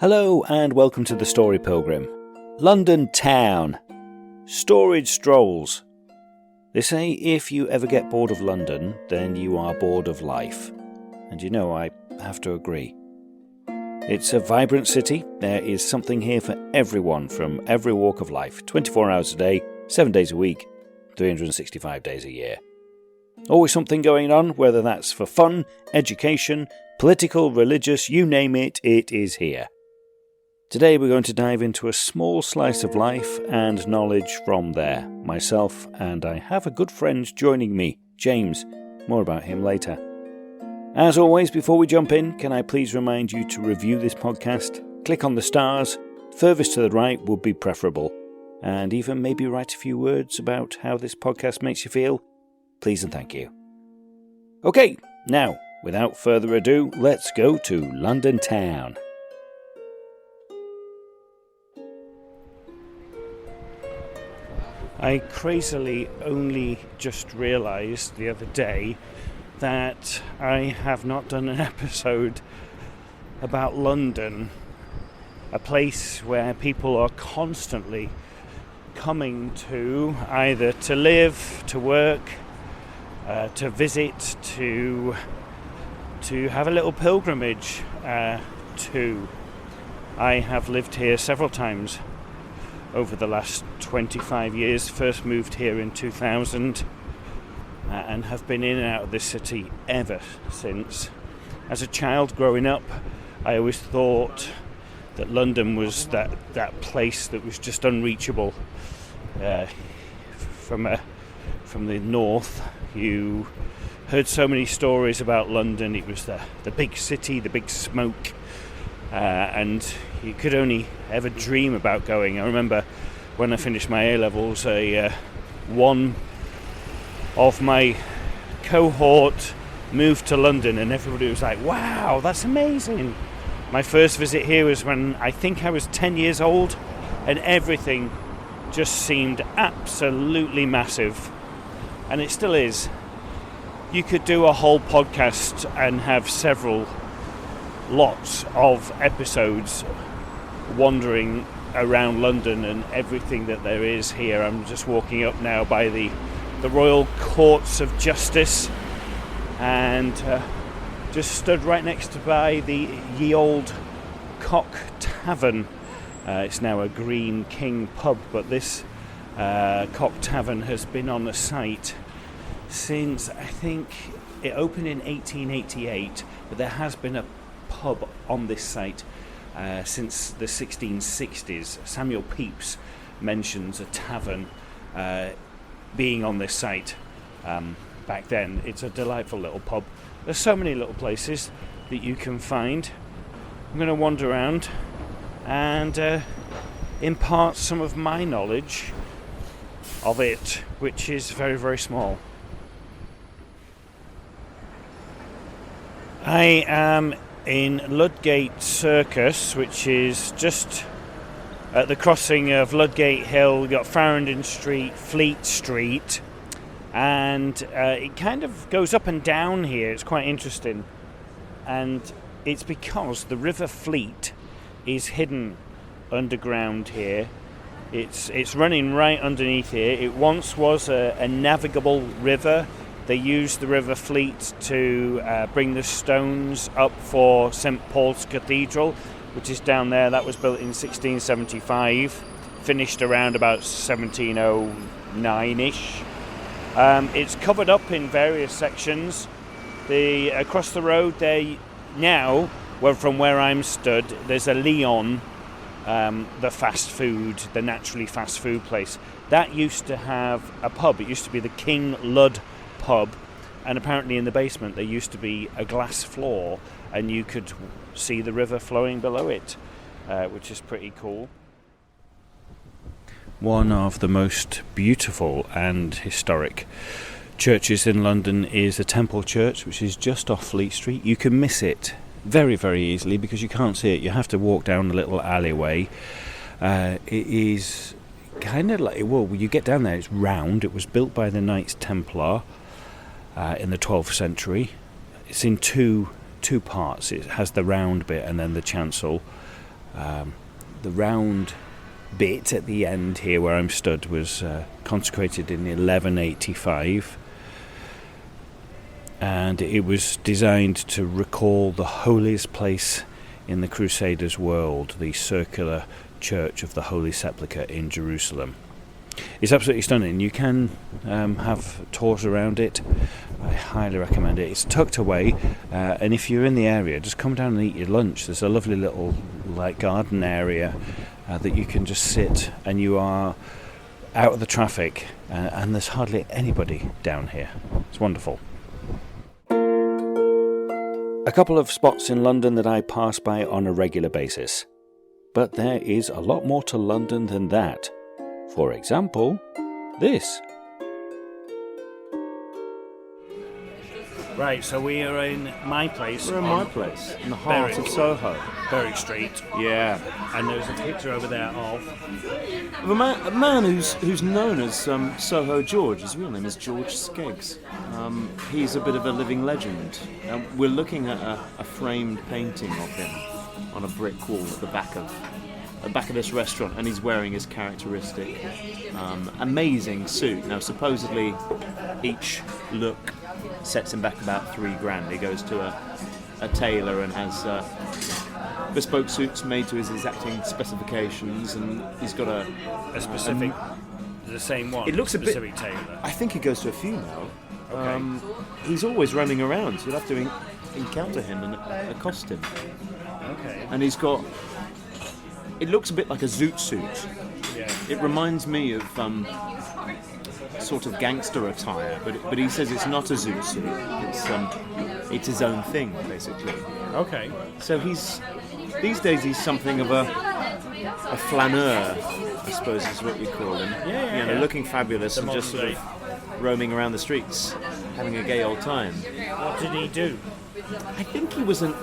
Hello and welcome to the Story Pilgrim. London town. Storied strolls. They say if you ever get bored of London, then you are bored of life. And you know, I have to agree. It's a vibrant city. There is something here for everyone from every walk of life. 24 hours a day, 7 days a week, 365 days a year. Always something going on, whether that's for fun, education, political, religious, you name it, it is here. Today we're going to dive into a small slice of life and knowledge from there. Myself, and I have a good friend joining me, James. More about him later. As always, before we jump in, can I please remind you to review this podcast? Click on the stars. Furthest to the right would be preferable. And even maybe write a few words about how this podcast makes you feel. Please and thank you. Okay, now, without further ado, let's go to London town. I crazily only just realised the other day that I have not done an episode about London, a place where people are constantly coming to, either to live, to work, to visit, to have a little pilgrimage to. I have lived here several times over the last 25 years. First moved here in 2000 and have been in and out of this city ever since. As a child growing up, I always thought that London was that place that was just unreachable. From the north, you heard so many stories about London. It was the big city, the big smoke, and you could only ever dream about going. I remember when I finished my A-levels, one of my cohort moved to London and everybody was like, wow, that's amazing. My first visit here was when I think I was 10 years old and everything just seemed absolutely massive. And it still is. You could do a whole podcast and have lots of episodes wandering around London and everything that there is here. I'm just walking up now by the Royal Courts of Justice and just stood right next to by the ye old Cock Tavern. It's now a Green King pub, but this Cock Tavern has been on the site since, I think, it opened in 1888, but there has been a pub on this site since the 1660s. Samuel Pepys mentions a tavern being on this site back then. It's a delightful little pub. There's so many little places that you can find. I'm going to wander around and impart some of my knowledge of it, which is very, very small. I am in Ludgate Circus, which is just at the crossing of Ludgate Hill. We've got Farringdon Street, Fleet Street, and it kind of goes up and down here. It's quite interesting, and it's because the River Fleet is hidden underground here. It's running right underneath here. It once was a navigable river. They used the River Fleet to bring the stones up for St Paul's Cathedral, which is down there. That was built in 1675, finished around about 1709-ish. It's covered up in various sections. Across the road there now, from where I'm stood, there's a Leon, the fast food, the naturally fast food place. That used to have a pub. It used to be the King Lud pub, and apparently in the basement there used to be a glass floor and you could see the river flowing below it, which is pretty cool. One of the most beautiful and historic churches in London is the Temple Church, which is just off Fleet Street. You can miss it very, very easily because you can't see it. You have to walk down a little alleyway. It is kind of like, well, when you get down there, it's round. It was built by the Knights Templar in the 12th century. It's in two parts. It has the round bit and then the chancel. The round bit at the end here where I'm stood was consecrated in 1185, and it was designed to recall the holiest place in the Crusaders' world, the circular Church of the Holy Sepulchre in Jerusalem. It's absolutely stunning. You can have tours around it. I highly recommend it. It's tucked away, and if you're in the area, just come down and eat your lunch. There's a lovely little garden area that you can just sit, and you are out of the traffic, and there's hardly anybody down here. It's wonderful. A couple of spots in London that I pass by on a regular basis. But there is a lot more to London than that. For example, this. Right, so we are in my place. We're in my place, in the heart of Soho. Berwick Street. Yeah. And there's a picture over there of a man who's known as Soho George. His real name is George Skeggs. He's a bit of a living legend. We're looking at a framed painting of him on a brick wall at the back of this restaurant, and he's wearing his characteristic amazing suit. Now, supposedly, each look sets him back about $3,000. He goes to a tailor and has bespoke suits made to his exacting specifications, and he's got a specific, the same one. It looks a specific bit. tailor. I think he goes to a few now. Okay. He's always roaming around, so you'll have to encounter him and accost him. Okay. And he's got. It looks a bit like a zoot suit. Yeah. It reminds me of sort of gangster attire, but he says it's not a zoot suit. It's his own thing, basically. Okay. So these days he's something of a flaneur, I suppose is what you call him. Yeah. Looking fabulous and just sort of roaming around the streets, having a gay old time. What did he do? I think he was an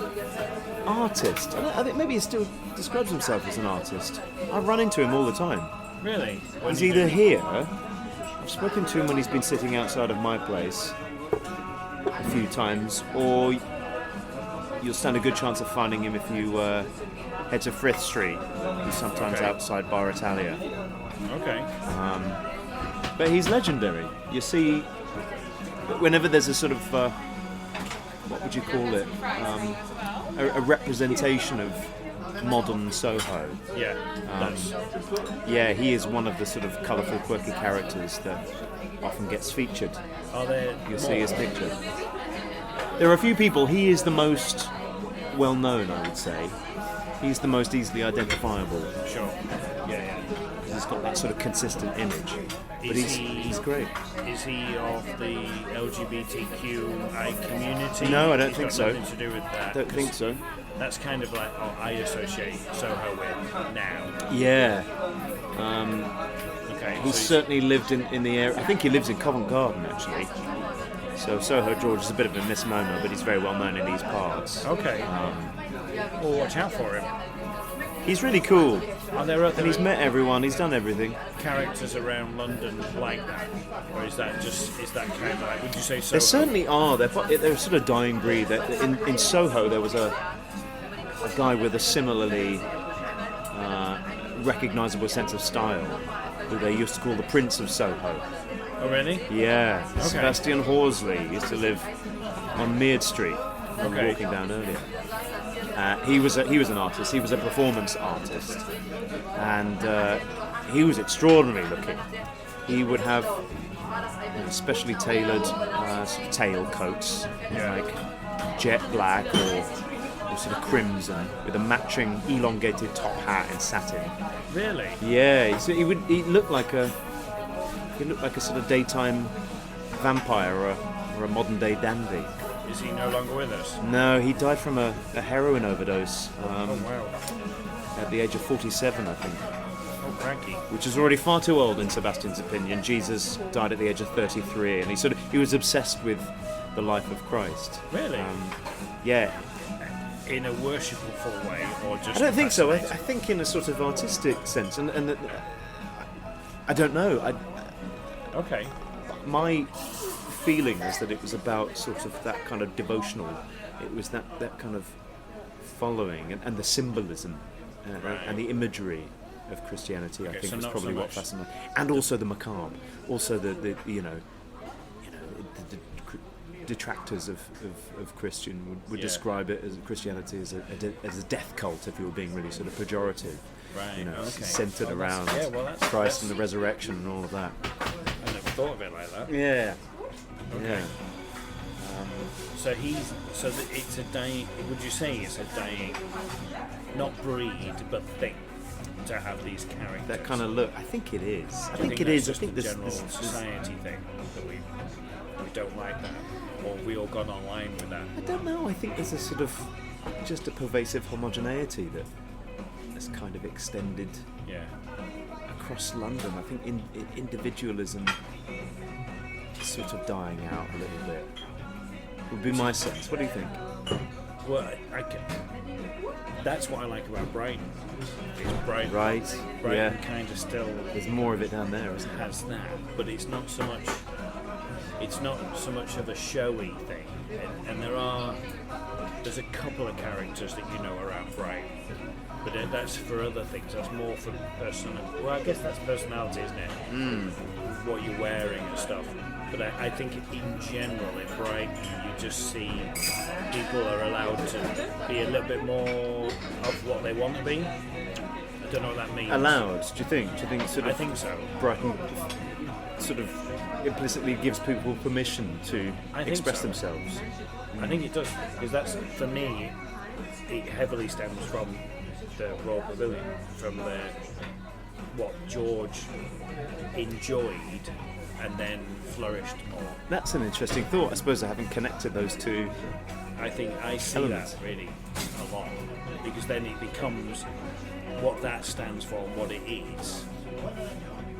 artist. I think maybe he still describes himself as an artist. I run into him all the time. Really? He's either here. I've spoken to him when he's been sitting outside of my place a few times, or you'll stand a good chance of finding him if you head to Frith Street. He's sometimes outside Bar Italia. Okay. But he's legendary. You see, whenever there's a sort of what would you call it? A representation of modern Soho. Yeah. Yeah, he is one of the sort of colourful, quirky characters that often gets featured. You'll see his picture. There are a few people. He is the most well known, I would say. He's the most easily identifiable. Sure. Yeah. He's got that sort of consistent image. But he's great. Is he of the LGBTQI community? No, I don't think so. Nothing to do with that. Don't think so. That's kind of like I associate Soho with now. Yeah. Okay. He's certainly lived in the area. I think he lives in Covent Garden, actually. So Soho George is a bit of a misnomer, but he's very well known in these parts. Okay. Well, watch out for him. He's really cool. Are there other and he's met everyone. He's done everything. characters around London like that, or is that kind of like? Would you say Soho? There certainly are. They're sort of dying breed. In Soho, there was a guy with a similarly recognisable sense of style, who they used to call the Prince of Soho. Oh, really? Yeah. Okay. Sebastian Horsley used to live on Mead Street. I was walking down earlier. He was an artist. He was a performance artist, and he was extraordinary looking. He would have specially tailored sort of tail coats, like jet black or sort of crimson, with a matching elongated top hat in satin. Really? Yeah. So he looked like a sort of daytime vampire or a modern day dandy. Is he no longer with us? No, he died from a heroin overdose. Oh, wow. At the age of 47, I think. Oh, cranky. Which is already far too old in Sebastian's opinion. Jesus died at the age of 33, and he was obsessed with the life of Christ. Really? Yeah. In a worshipful way, or just? I don't think so. I think in a sort of artistic sense, and I don't know. Okay. My feeling is that it was about sort of that kind of devotional. It was that kind of following and the symbolism and the imagery of Christianity. Okay, I think so is not probably so what much- fascinates, and also the macabre, also the the detractors of Christian would Yeah. describe it as Christianity as a death cult, if you were being really sort of pejorative. Right. You know, Okay. centered Well, around that's Christ and the resurrection and all of that. I never thought of it like that. Yeah. Okay. Yeah. So it's a dying. Would you say it's a dying, not breed, but thing to have these characters? That kind of look. I think it is. I Do you think it that's is. I just think a this general society thing that we don't like that, or we all gone online with that. I don't know. I think there's a sort of just a pervasive homogeneity that's kind of extended Yeah. across London. I think individualism is sort of dying out a little bit. Would be my sense. What do you think? Well, that's what I like about Brighton. It's Brighton. Right. Brighton Yeah. kind of still There's more of it down there, isn't there? has that, but it's not so much. It's not so much of a showy thing, and there's a couple of characters that you know around Brighton, but that's for other things. That's more for personal. Well, I guess that's personality, isn't it? What you're wearing and stuff. But I think in general in Brighton, you just see people are allowed to be a little bit more of what they want to be. I don't know what that means. Allowed? Do you think? Sort of I think so. Brighton sort of implicitly gives people permission to I think express so. themselves. I think it does, because that's, for me, it heavily stems from the Royal Pavilion, from what George enjoyed and then flourished more. That's an interesting thought. I suppose I haven't connected those two. I think I see Elements. that really a lot, because then it becomes what that stands for and what it is.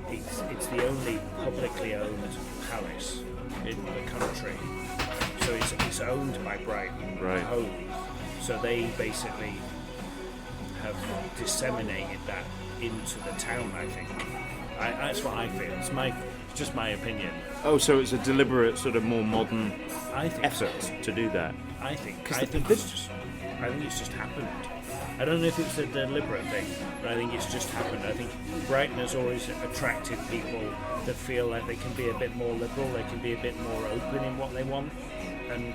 It's the only publicly owned palace in the country, so it's owned by Brighton Right. Home. So they basically have disseminated that into the town. I think that's what I feel. It's just my opinion. Oh, so it's a deliberate, sort of more modern I think effort to do that. I think it's just happened. I don't know if it's a deliberate thing, but I think it's just happened. I think Brighton has always attracted people that feel like they can be a bit more liberal, they can be a bit more open in what they want and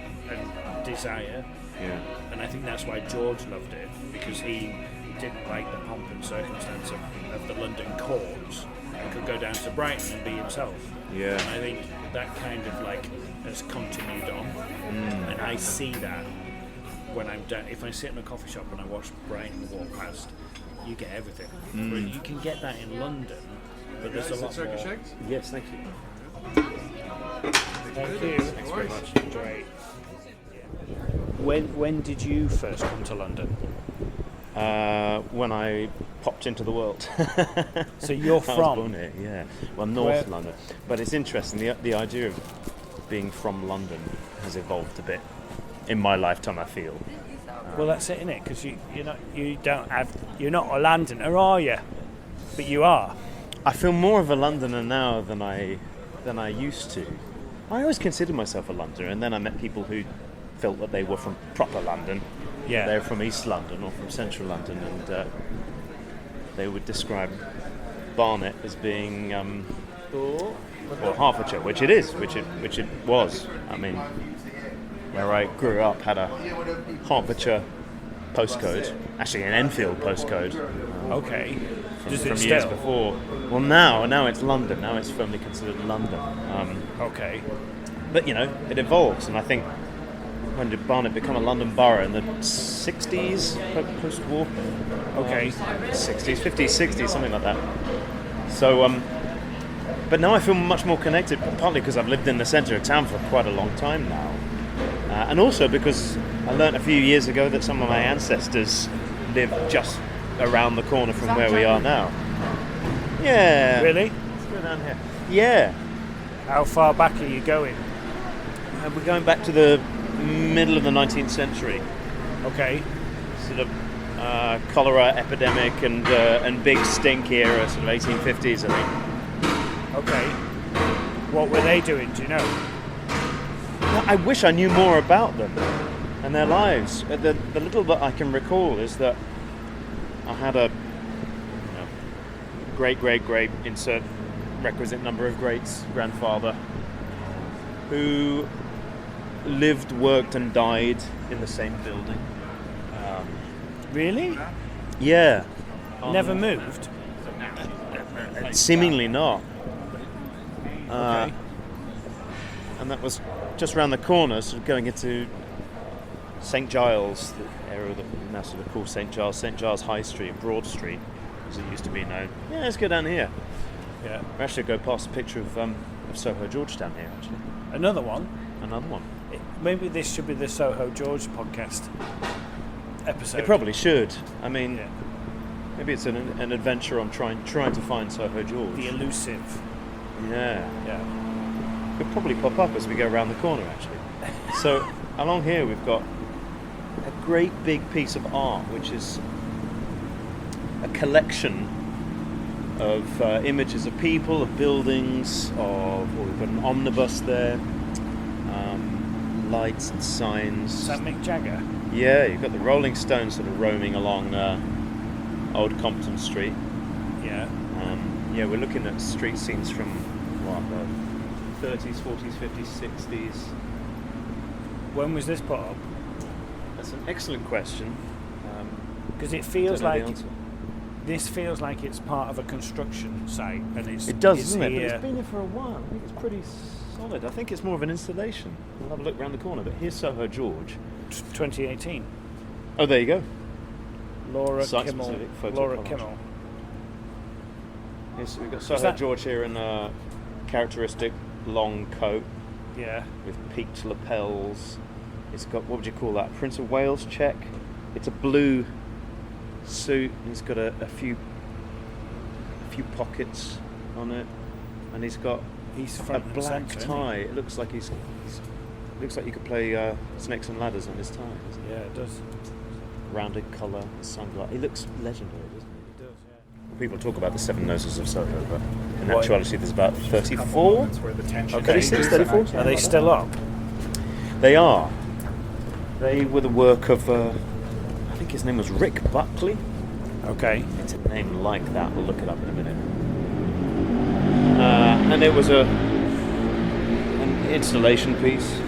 desire. Yeah. And I think that's why George loved it, because he didn't like the pomp and circumstance of the London courts and could go down to Brighton and be himself. Yeah. And I think that kind of has continued on. And I see that when I'm down. If I sit in a coffee shop and I watch Brighton walk past, you get everything. But you can get that in London, but there's a lot more. Yes, thank you. Thank you. Thanks very much. Great. When did you first come to London? When I popped into the world. So you're I was from? born here, yeah. Well, North Where- London. But it's interesting, the idea of being from London has evolved a bit in my lifetime, I feel. Well, that's it, innit? Because you're not a Londoner, are you? But you are. I feel more of a Londoner now than I used to. I always considered myself a Londoner, and then I met people who felt that they were from proper London. Yeah. They're from East London or from Central London, and they would describe Barnet as being or Hertfordshire, which it is, which it was. I mean, where I grew up had a Hertfordshire postcode, actually an Enfield postcode. Okay. Does it From years still? before. Well, now it's London. Now it's firmly considered London. Okay. But it evolves, and I think when did Barnet become a London borough? In the 60s, post-war. Okay. 60s, 50s, 60s, something like that. So, but now I feel much more connected, partly because I've lived in the centre of town for quite a long time now, and also because I learnt a few years ago that some of my ancestors lived just around the corner from where we are now. Yeah. Really? Let's go down here. Yeah. How far back are you going? We're going back to the middle of the 19th century. Okay. Sort of cholera epidemic and big stink era, sort of 1850s, I think. Okay. What were they doing? Do you know? I wish I knew more about them and their lives. The little that I can recall is that I had a great insert requisite number of greats grandfather who lived, worked, and died in the same building. Really? Yeah. Never moved? Seemingly not. Okay. And that was just around the corner, sort of going into St Giles, the area that we now sort of call St Giles High Street, Broad Street, as it used to be known. Yeah, let's go down here. Yeah. We actually go past a picture of Soho George down here, actually. Another one? Another one. Maybe this should be the Soho George podcast episode. It probably should. I mean, Yeah. maybe it's an adventure on trying to find Soho George. The elusive. Yeah. Yeah. Could probably pop up as we go around the corner, actually. So along here we've got a great big piece of art, which is a collection of images of people, of buildings, we've got an omnibus there, lights and signs. Is that Mick Jagger? Yeah, you've got the Rolling Stones sort of roaming along Old Compton Street. Yeah. Yeah, we're looking at street scenes from the 30s, 40s, 50s, 60s. When was this put up? That's an excellent question. Because it feels Don't know the like answer. this feels like it's part of a construction site, and It does, it's doesn't it? But here. it's been here for a while. I think it's pretty solid. I think it's more of an installation. We'll have a look round the corner. But here's Soho George. 2018. Oh, there you go. Laura Site-specific photo Laura collage. Kimmel. Yes, we've got Soho that- George here in a characteristic long coat Yeah. with peaked lapels. It's got, what would you call that? Prince of Wales check. It's a blue suit. He's got a few pockets on it, and he's got He's a front and black centre, isn't he? tie. It looks like looks like you could play Snakes and Ladders on his tie. Doesn't Yeah, it does. it? Rounded collar, sunglasses. He looks legendary, doesn't he? It does. Yeah. People talk about the seven noses of Soho, but in What? actuality, there's about 34. Okay. 36, 34? Are they still up? They are. They were the work of, I think his name was Rick Buckley. Okay. It's a name like that. We'll look it up in a minute. And it was an installation piece.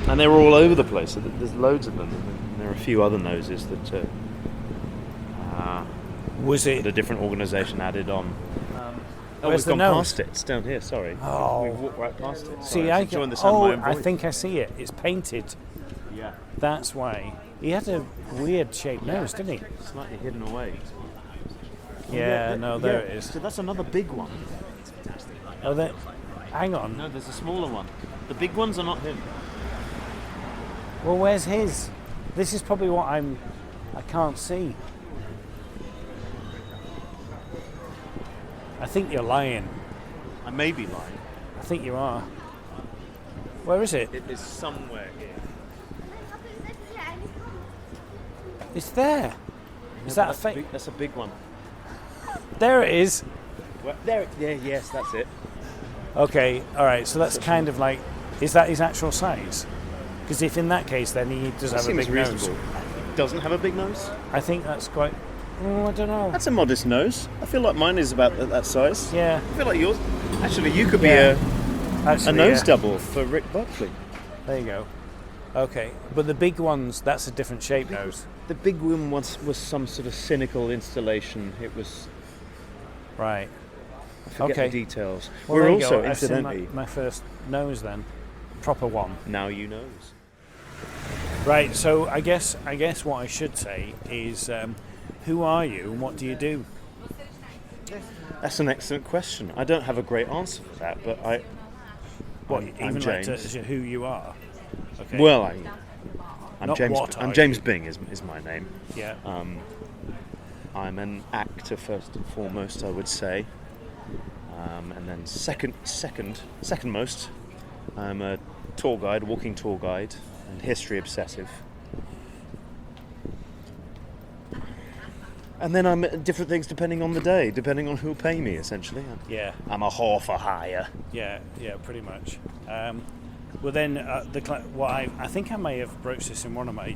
And they were all over the place. So there's loads of them. And there are a few other noses that Was a it? different organisation added on. Where's we've the gone nose? past it. It's down here. Sorry. Oh. We've walked right past it. See, Sorry, I enjoying can. the sound of my own I voice. think I see it. It's painted. Yeah. That's why. He had a weird shaped nose, didn't he? Slightly hidden away. Yeah. No, there yeah. it is. So that's another big one. Oh, there. Hang on. No, there's a smaller one. The big ones are not him. Well, where's his? This is probably what I can't see. I think you're lying. I may be lying. I think you are. Where is it? It is somewhere here. It's there. Is that a fake? That's a big one. There it is. Well, there. Yeah. Yes, that's it. Okay. All right. So that's kind of like. Is that his actual size? Because if in that case, then he does That have a seems big nose. reasonable. Doesn't have a big nose. I think that's quite. Oh, I don't know. That's a modest nose. I feel like mine is about that size. Yeah. I feel like yours. Actually, you could be Yeah. a Actually, nose yeah. double for Rick Buckley. There you go. Okay, but the big ones, that's a different shape nose. The big one was some sort of cynical installation. It was. Right. I forget Okay. the details. Well, We're there you also, go. I've seen incidentally, my first nose then. Proper one. now you knows. Right, so I guess what I should say is who are you and what do you do? That's an excellent question. I don't have a great answer for that, but What, I'm even like James. to who you are? Okay. Well, I'm Not James. what I'm are James you. Byng is my name. Yeah. I'm an actor first and foremost, I would say, and then second most, I'm a tour guide, walking tour guide, and history obsessive. And then I'm at different things depending on the day, depending on who'll pay me. Essentially, Yeah. I'm a whore for hire. Yeah, pretty much. Well, then, what I think I may have broached this in one of my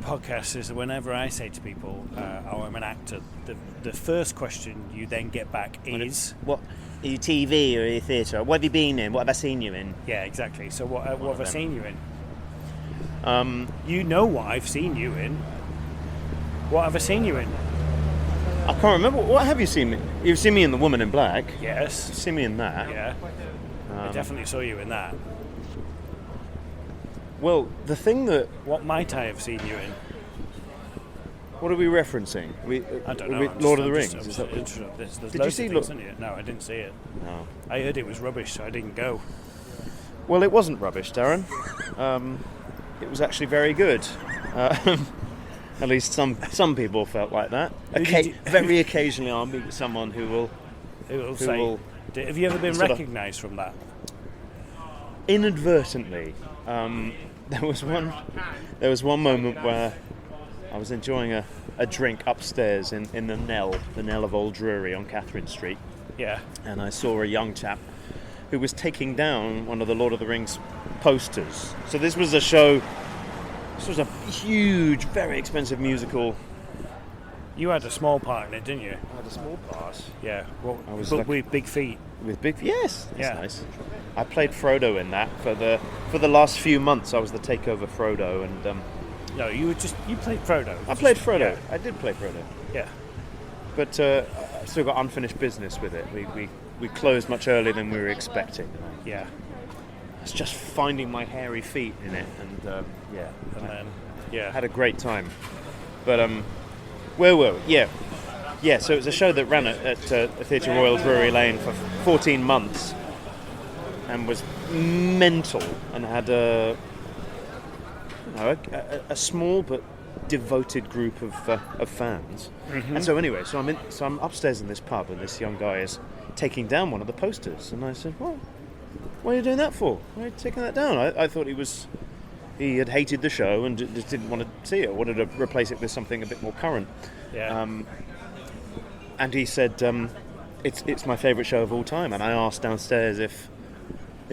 podcasts is that whenever I say to people, "Oh, I'm an actor," the first question you then get back is, What? Are you TV or are you theatre? What have you been in? What have I seen you in? "Yeah, exactly." So what have I them. seen you in? You know what I've seen you in. What have I seen you in? I can't remember. What have you seen me? You've seen me in The Woman in Black. Yes. You've seen me in that. Yeah. I definitely saw you in that. Well, the thing that... What might I have seen you in? What are we referencing? I don't know. Lord of the Rings. There's Did you loads see of things, isn't it? No, I didn't see it. No. I heard it was rubbish, so I didn't go. Well, it wasn't rubbish, Darren. It was actually very good. At least some people felt like that. Very occasionally, I'll meet someone who will Have you ever been sort of- recognised from that? inadvertently. There was one moment where I was enjoying a drink upstairs in the Nell of Old Drury on Catherine Street, Yeah. and I saw a young chap who was taking down one of the Lord of the Rings posters. So this was a show. This was a huge, very expensive musical. You had a small part in it, didn't you? I had a small part. Yeah. Well, I was but like- with big feet. With big, yes, that's Yeah. nice. I played Frodo in that for the last few months. I was the takeover Frodo, and No, you played Frodo. I played Frodo. Yeah. I did play Frodo, Yeah. but I still got unfinished business with it. We closed much earlier than we were expecting. Yeah. I was just finding my hairy feet in it, and yeah, And then, I yeah. had a great time. But where were we? Yeah. So it was a show that ran at Theatre Royal Drury Lane for 14 months, and was mental, and had a small but devoted group of fans. Mm-hmm. And so anyway, so I'm upstairs in this pub, and this young guy is taking down one of the posters, and I said, "Well, what are you doing that for? Why are you taking that down?" I thought he had hated the show and just didn't want to see it, wanted to replace it with something a bit more current. Yeah. And he said, it's my favourite show of all time. And I asked downstairs if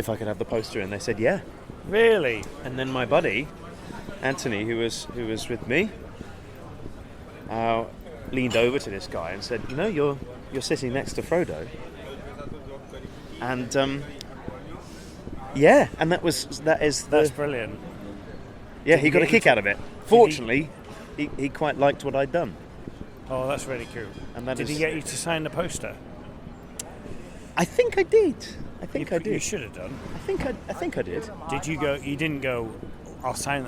I could have the poster, and they said yeah. Really? And then my buddy Anthony, who was with me, leaned over to this guy and said, "You know, you're sitting next to Frodo." And yeah, and That's brilliant. yeah. Did He he got a get kick you out of it. Fortunately, he quite liked what I'd done. Oh, that's really cool. And that Did is- he get you to sign the poster? I think I did. I think I You did. should have done. I think I did. Did you go? You didn't go. I'll sign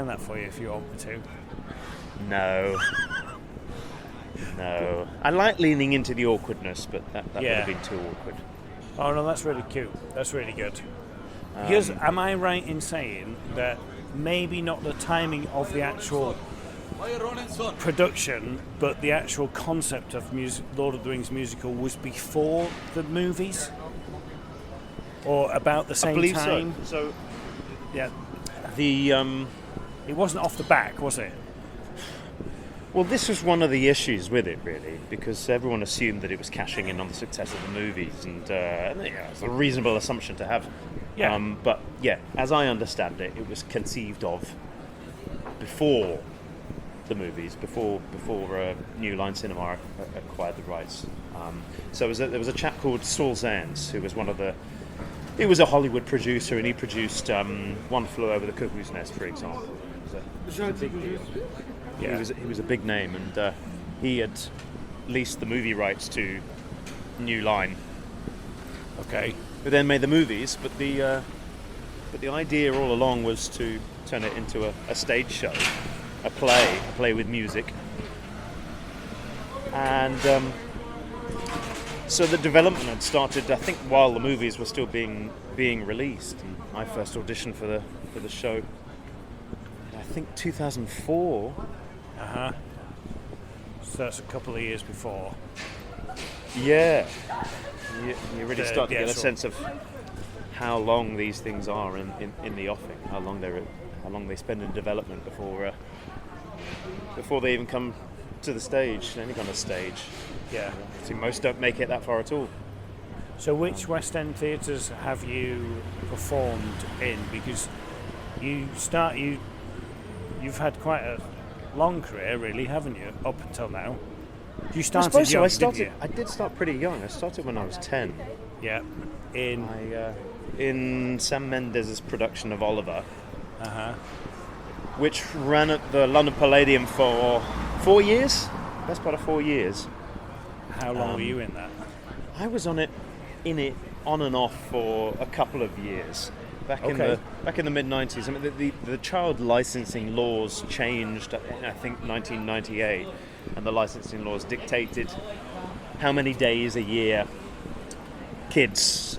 that for you if you want me to. No. No. I like leaning into the awkwardness, but that would Yeah. have been too awkward. Oh no, that's really cute. That's really good. Because am I right in saying that maybe not the timing of the actual production, but the actual concept of Lord of the Rings musical was before the movies, or about the I same believe time? so. Yeah, The it wasn't off the back, was it? well, this was one of the issues with it, really, because everyone assumed that it was cashing in on the success of the movies, and it's a reasonable assumption to have. Yeah. But yeah, as I understand it, it was conceived of before the movies, before New Line Cinema acquired the rights. So there was a chap called Strolls, who was he was a Hollywood producer, and he produced One Flew Over the Cuckoo's Nest, for example. It was a big deal. Yeah. He was a big name, and he had leased the movie rights to New Line, Okay. who then made the movies. But the idea all along was to turn it into a stage show, a play with music, and so the development had started, I think, while the movies were still being released. And I first auditioned for the show, I think 2004. So that's a couple of years before. Yeah, you really The- start to the get a actual- sense of how long these things are in the offing, how long they spend in development before they even come to the stage, any kind of stage. Yeah. See, most don't make it that far at all. So which West End theatres have you performed in? Because you you've had quite a long career, really, haven't you? Up until now. You I started suppose young, so. didn't you? I did start pretty young. I started when I was 10. Yeah. In Sam Mendes' production of Oliver, Uh-huh. which ran at the London Palladium for 4 years. Best part of 4 years. How long were you in that? I was in it on and off for a couple of years. Back in the mid 90s. I mean, the child licensing laws changed. I think 1998, and the licensing laws dictated how many days a year kids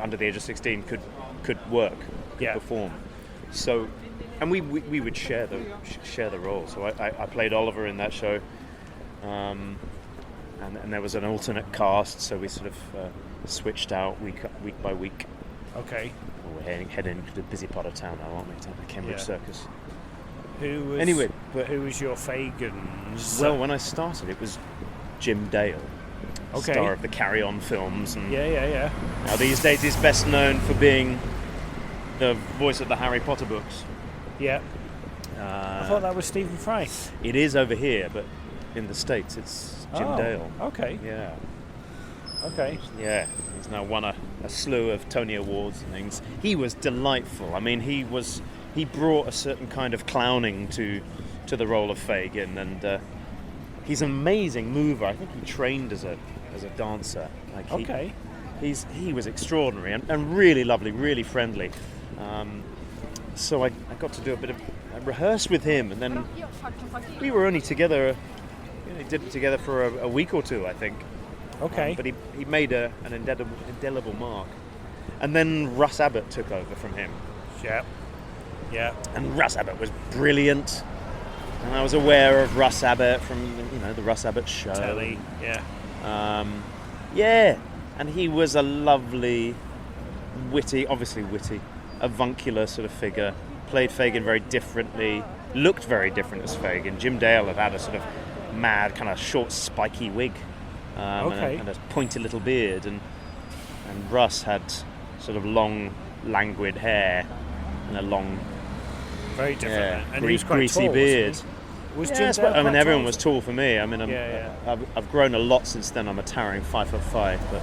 under the age of 16 could work, could perform. So, and we would share the role. So I played Oliver in that show, and there was an alternate cast. So we sort of switched out week by week. Okay. We're heading to the busy part of town now, aren't we? To the Cambridge Circus. Who was your Fagans? Well, when I started, it was Jim Dale, star of the Carry On films. And Yeah. now these days, he's best known for being the voice of the Harry Potter books. Yeah. I thought that was Stephen Fry. It is over here, but in the States, it's Jim Dale. Okay. Yeah. Okay. Yeah. He's now won a slew of Tony Awards and things. He was delightful. I mean, he brought a certain kind of clowning to the role of Fagin, and he's an amazing mover. I think he trained as a dancer. He was extraordinary and really lovely, really friendly. So I got to do a bit of rehearse with him, and then we were only together. Did it together for a week or two, I think. Okay. But he made an indelible mark. And then Russ Abbott took over from him. Yeah. And Russ Abbott was brilliant. And I was aware of Russ Abbott from, the Russ Abbott show. Telly, yeah. And he was a lovely, witty, avuncular sort of figure. Played Fagin very differently. Looked very different as Fagin. Jim Dale had a sort of mad, kind of short, spiky wig. And a pointy little beard, and Russ had sort of long, languid hair and a long, very different, and he was quite greasy tall, beard. Was Jim Dale everyone tall? was tall for me. I mean, I've grown a lot since then. I'm a towering 5'5", but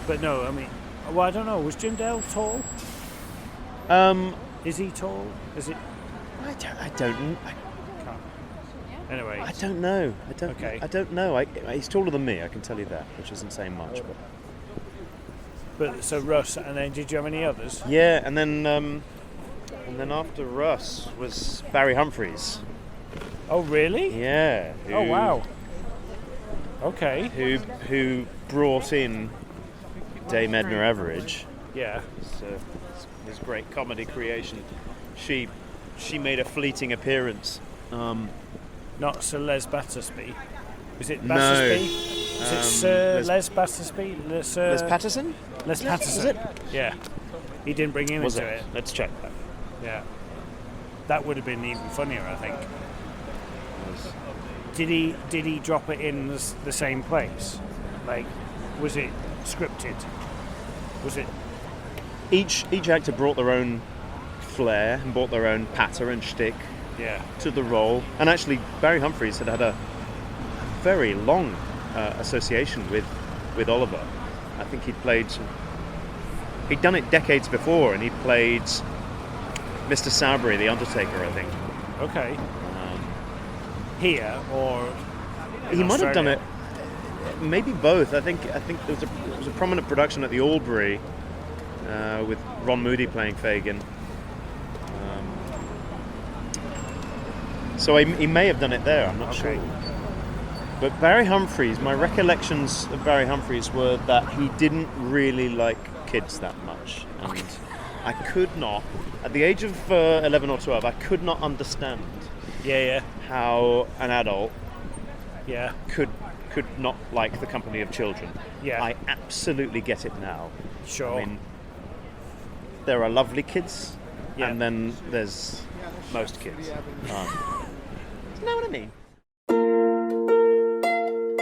But no, I mean, well, I don't know. Was Jim Dale tall? Is he tall? Is it? I don't. Anyway, I don't know. Okay. I don't know. He's taller than me. I can tell you that, which isn't saying much. But so Russ, and then did you have any others? Yeah, and then after Russ was Barry Humphries. Oh, really? Yeah. Oh, wow. Okay. Who brought in Dame Edna Everage? Yeah. So his great comedy creation. She made a fleeting appearance. Not Sir Les Battersby. Is it No. Battersby? Is it Sir Les Battersby? Les Patterson? Les Patterson. Was it? Yeah. He didn't bring him Was into it? it. Let's check that. Yeah. That would have been even funnier, I think. Did he drop it in the same place? Like, was it scripted? Was it? Each actor brought their own flair and brought their own patter and shtick to the role. And actually, Barry Humphries had a very long association with Oliver. I think he'd done it decades before, and he played Mr. Sowerbury, the Undertaker, I think. Okay. Here or he might have done it. Maybe both. I think there was a prominent production at the Albury with Ron Moody playing Fagin. So he may have done it there. I'm not sure. But Barry Humphries, my recollections of Barry Humphries were that he didn't really like kids that much, and I could not, at the age of 11 or 12, I could not understand. How an adult could not like the company of children. I absolutely get it now. Sure. I mean, there are lovely kids, and then there's most kids. You know what I mean?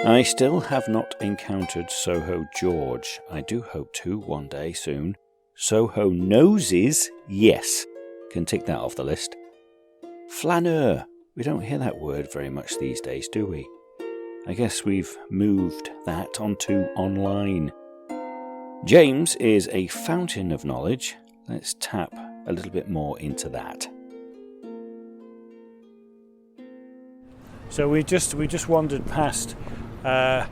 I still have not encountered Soho George. I do hope to one day soon. Soho Noses, yes. can tick that off the list. Flaneur. We don't hear that word very much these days, do we? I guess we've moved that onto online. James is a fountain of knowledge. Let's tap a little bit more into that. So we just wandered past, a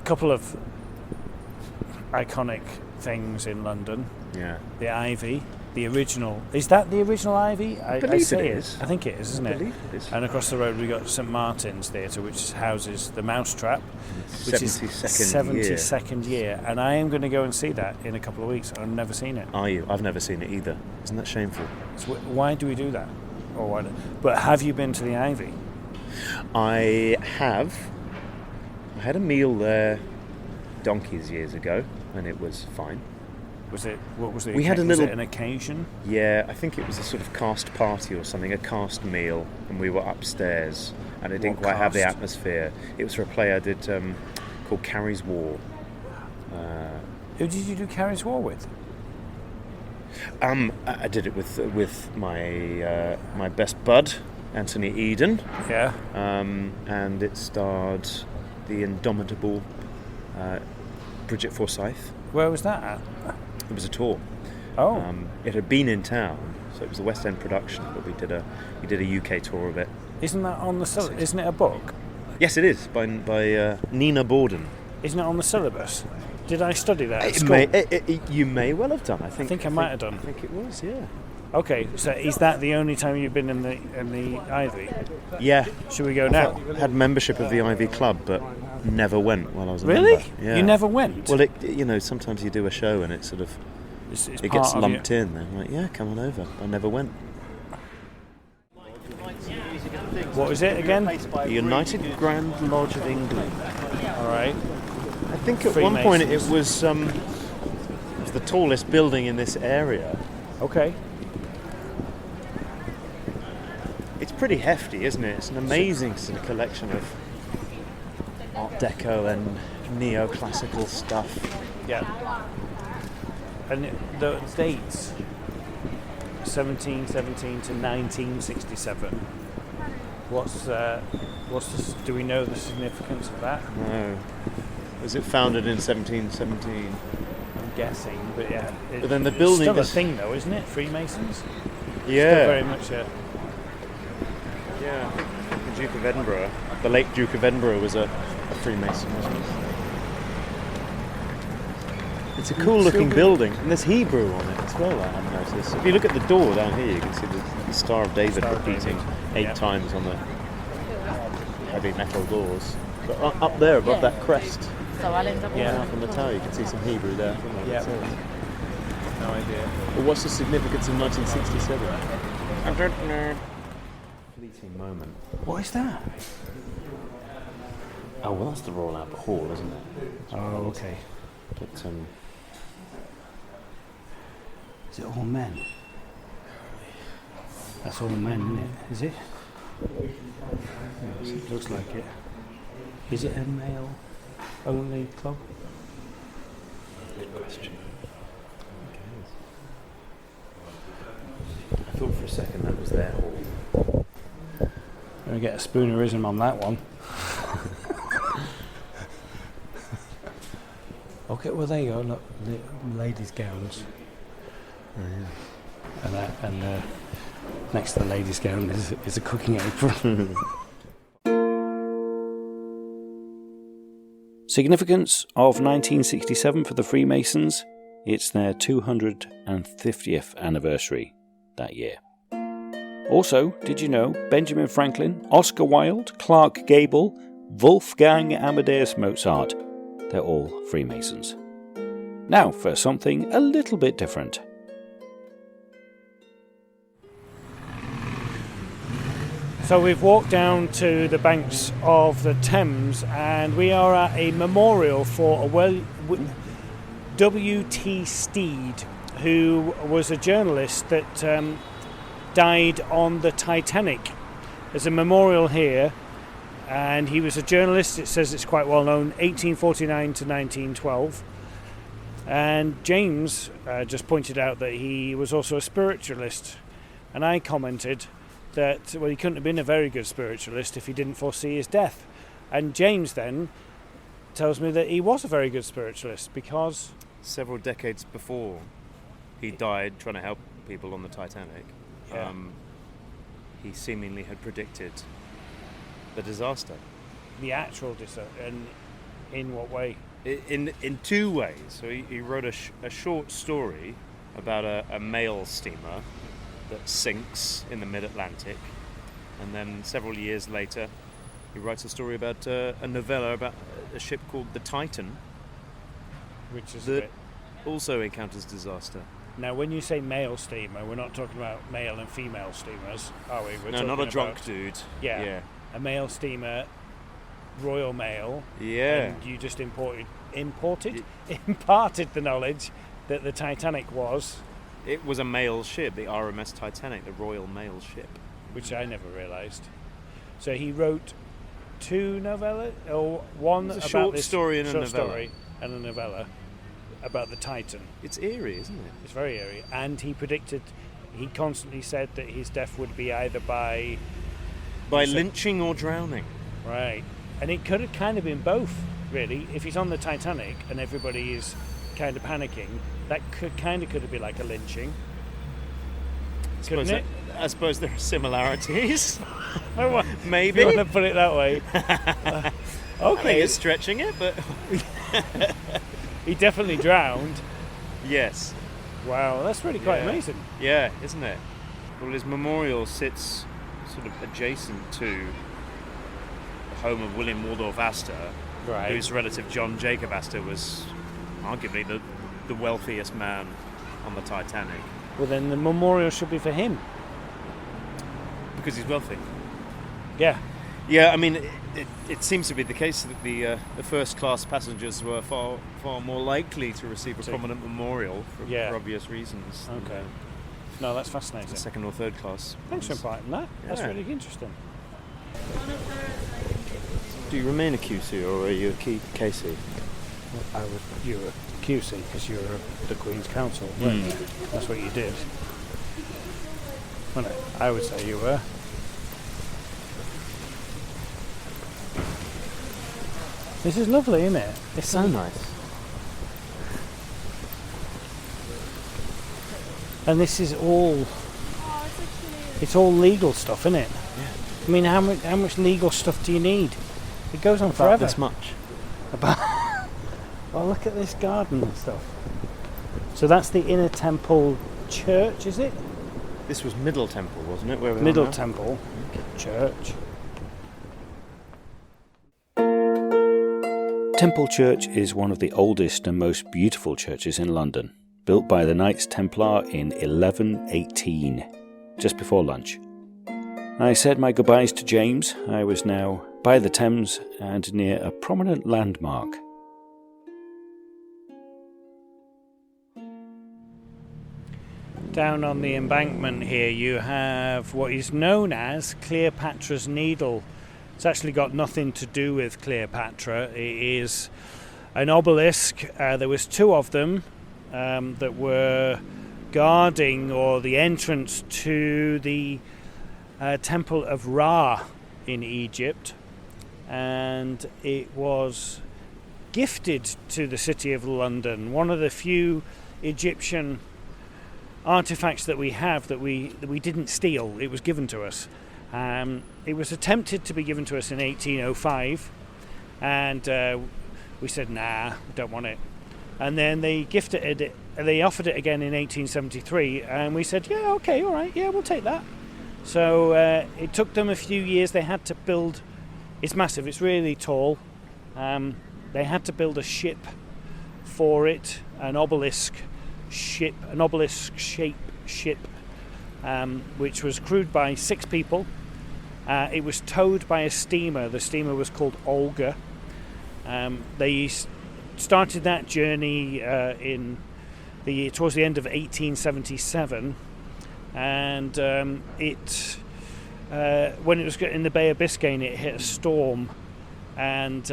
couple of iconic things in London. Yeah. The Ivy, the original. Is that the original Ivy? I believe say it is. I think it is, isn't it? I believe it is. And across the road we got St Martin's Theatre, which houses the Mousetrap, which is 72nd year. And I am going to go and see that in a couple of weeks. I've never seen it. Are you? I've never seen it either. Isn't that shameful? So why do we do that? Or why? But have you been to the Ivy? I have. I had a meal there donkeys years ago, and it was fine. Was it? What was it? We had a was little- it an occasion? Yeah, I think it was a sort of cast party or something, a cast meal, and we were upstairs, and it didn't What quite have the cast? atmosphere. It was for a play I did called Carrie's War. Who did you do Carrie's War with? I did it with my my best bud, Anthony Eden, Yeah. and it starred the indomitable Bridget Forsyth. Where was that at? It was a tour. Oh. It had been in town, so it was a West End production, but we did a UK tour of it. Isn't that on the syllabus? Isn't it a book? Yes, it is by Nina Borden. Isn't it on the syllabus? Did I study that at school? You may well have done. I think I might have done. I think it was. Yeah. Okay, so is that the only time you've been in the Ivy? Yeah. Should we go now? Had membership of the Ivy Club, but never went while I was a Really? member. Yeah. You never went? Well, sometimes you do a show and it sort of It's it part gets of lumped in. They're like, yeah, come on over. I never went. What was it again? The United Grand Lodge of England. All right. I think at one point it was the tallest building in this area. Okay. It's pretty hefty, isn't it? It's an amazing sort of collection of Art Deco and neoclassical stuff. Yeah. And the dates, 1717 to 1967. Do we know the significance of that? No. Was it founded in 1717? I'm guessing, but yeah. But then the it's building still a is- thing, though, isn't it? Freemasons. Still Yeah. very much a. Yeah. The Duke of Edinburgh, the late Duke of Edinburgh was a Freemason, wasn't he? It's a cool looking building, and there's Hebrew on it as well, I haven't noticed. If you look at the door down here, you can see the Star of David Star of repeating David. 8 Yeah. times on the heavy metal doors. But up there, above that crest, So I'll end up Yeah. up on the tower, you can see some Hebrew there. Yeah. No idea. But what's the significance of 1967? I don't know. Fleeting moment. What is that? Oh, well, that's the Royal Albert Hall, isn't it? Oh, okay. But, Is it all men? That's all men, isn't it? Is it? Yes, it looks like it. Is it a male only club? good question. I thought for a second that was their hall. Gonna get a spoonerism on that one. Okay, well there you go. Look, ladies' gowns. Oh, yeah. And next to the ladies' gown is a cooking apron. Significance of 1967 for the Freemasons? It's their 250th anniversary that year. Also, did you know Benjamin Franklin, Oscar Wilde, Clark Gable, Wolfgang Amadeus Mozart, they're all Freemasons. Now for something a little bit different. So we've walked down to the banks of the Thames and we are at a memorial for W.T. Steed, who was a journalist that died on the Titanic. There's a memorial here and he was a journalist. It says it's quite well known, 1849 to 1912. And James just pointed out that he was also a spiritualist. And I commented that, well, he couldn't have been a very good spiritualist if he didn't foresee his death. And James then tells me that he was a very good spiritualist because... Several decades before he died trying to help people on the Titanic, he seemingly had predicted the disaster. The actual disaster. And in what way? In two ways. So he wrote a short story about a mail steamer that sinks in the mid-Atlantic, and then several years later he writes a story about a novella about a ship called the Titan, Which is that also encounters disaster. Now, when you say male steamer, we're not talking about male and female steamers, are we? We're No, not a talking drunk about, dude. Yeah, a male steamer, Royal Mail. Yeah. And you just imparted the knowledge that the Titanic was, It was a mail ship, the RMS Titanic, the Royal Mail ship. which I never realised. So he wrote two novellas, or one It was a about short this story and a short novella. story and a novella about the Titan. It's eerie, isn't it? It's very eerie. And he constantly said that his death would be either by... By lynching or drowning. Right. And it could have kind of been both, really. If he's on the Titanic and everybody is kind of panicking, that could be like a lynching. Couldn't it? I suppose there are similarities. If Maybe. you want to put it that way. I think Okay. it's stretching it, but He definitely drowned. yes. Wow, that's really quite Yeah. amazing. Yeah, isn't it? Well, his memorial sits sort of adjacent to the home of William Waldorf Astor, Right. whose relative John Jacob Astor was arguably the wealthiest man on the Titanic, Well, then the memorial should be for him. because he's wealthy. Yeah. Yeah, I mean, it seems to be the case that the first-class passengers were far more likely to receive a prominent memorial for obvious reasons. than Okay. No, that's fascinating. The second or third class. Thanks for ones. imparting that. That's Yeah. really interesting. Do you remain a QC or are you a KC? You were QC because you were the Queen's Counsel. Right? That's what you did. Well, no, I would say you were. This is lovely, isn't it? It's so nice. And this is all... It's all legal stuff, isn't it? Yeah. I mean, how much legal stuff do you need? It goes on About forever. this much. Well, look at this garden and stuff. So that's the Inner Temple Church, is it? This was Middle Temple, wasn't it? Where we are Middle now? Temple Church. Temple Church is one of the oldest and most beautiful churches in London, built by the Knights Templar in 1118, just before lunch. I said my goodbyes to James. I was now by the Thames and near a prominent landmark. Down on the embankment here you have what is known as Cleopatra's Needle. It's actually got nothing to do with Cleopatra. It is an obelisk. There was two of them that were guarding or the entrance to the Temple of Ra in Egypt, and it was gifted to the city of London. One of the few Egyptian artifacts that we have that we didn't steal. It was given to us. It was attempted to be given to us in 1805, and we said, nah, we don't want it. And then they gifted it. They offered it again in 1873, and we said, yeah, okay, all right, yeah, we'll take that. So it took them a few years. They had to build. It's massive. It's really tall. They had to build a ship for it, an obelisk ship, which was crewed by 6 people. It was towed by a steamer. The steamer was called Olga. They started that journey towards the end of 1877, and when it was in the Bay of Biscayne, it hit a storm, and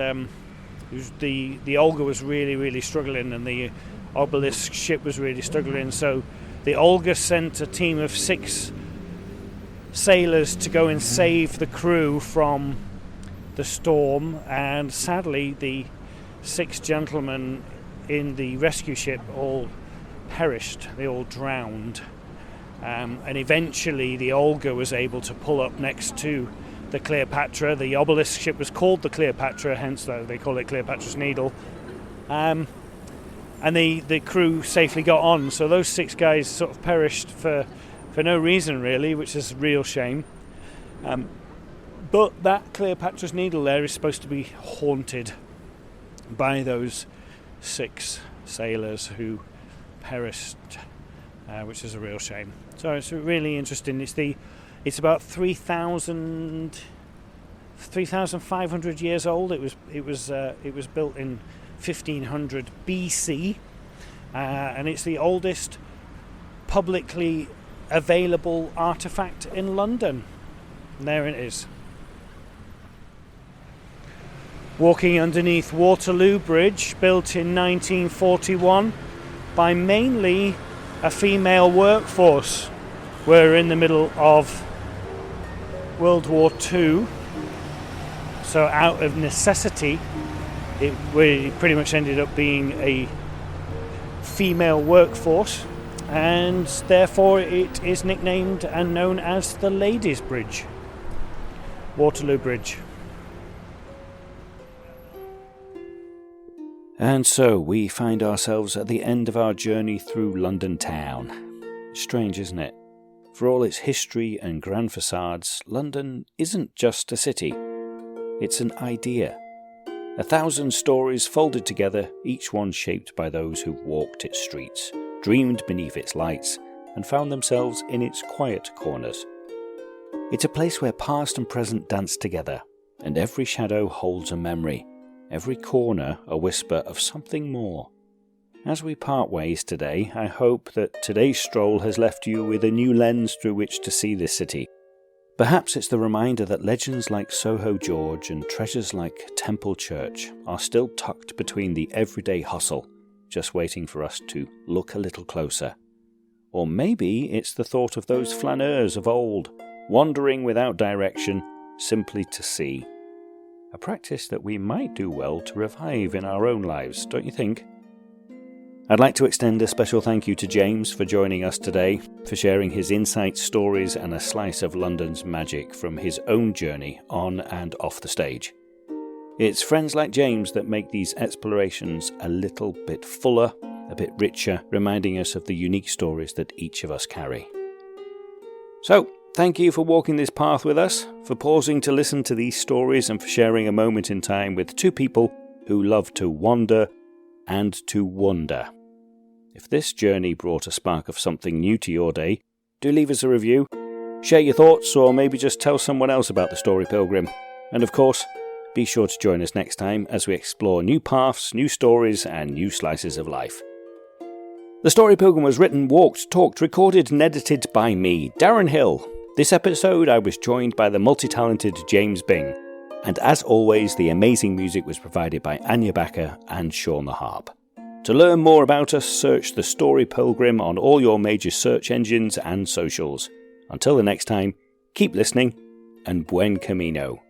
the Olga was really, really struggling, and the obelisk ship was really struggling, so the Olga sent a team of 6 sailors to go and save the crew from the storm, and sadly the 6 gentlemen in the rescue ship all perished. They all drowned, and eventually the Olga was able to pull up next to the Cleopatra. The obelisk ship was called the Cleopatra, hence they call it Cleopatra's Needle, and the crew safely got on. So those 6 guys sort of perished for no reason really, which is a real shame. But that Cleopatra's Needle there is supposed to be haunted by those 6 sailors who perished, which is a real shame. So it's really interesting. It's about 3,500 years old. It was built in 1500 BC, and it's the oldest publicly available artifact in London. And there it is. Walking underneath Waterloo Bridge, built in 1941 by mainly a female workforce. We're in the middle of World War II, so out of necessity it pretty much ended up being a female workforce, and therefore it is nicknamed and known as the Ladies' Bridge. Waterloo Bridge. And so we find ourselves at the end of our journey through London town. Strange, isn't it? For all its history and grand facades, London isn't just a city. It's an idea. 1,000 stories folded together, each one shaped by those who walked its streets, dreamed beneath its lights, and found themselves in its quiet corners. It's a place where past and present dance together, and every shadow holds a memory, every corner a whisper of something more. As we part ways today, I hope that today's stroll has left you with a new lens through which to see this city. Perhaps it's the reminder that legends like Soho George and treasures like Temple Church are still tucked between the everyday hustle, just waiting for us to look a little closer. Or maybe it's the thought of those flaneurs of old, wandering without direction, simply to see. A practice that we might do well to revive in our own lives, don't you think? I'd like to extend a special thank you to James for joining us today, for sharing his insights, stories and a slice of London's magic from his own journey on and off the stage. It's friends like James that make these explorations a little bit fuller, a bit richer, reminding us of the unique stories that each of us carry. So, thank you for walking this path with us, for pausing to listen to these stories and for sharing a moment in time with 2 people who love to wander and to wonder. If this journey brought a spark of something new to your day, do leave us a review, share your thoughts, or maybe just tell someone else about the Story Pilgrim. And of course, be sure to join us next time as we explore new paths, new stories, and new slices of life. The Story Pilgrim was written, walked, talked, recorded, and edited by me, Darren Hill. This episode I was joined by the multi-talented James Byng. And as always, the amazing music was provided by Anya Backer and Sean the Harp. To learn more about us, search The Story Pilgrim on all your major search engines and socials. Until the next time, keep listening, and buen camino.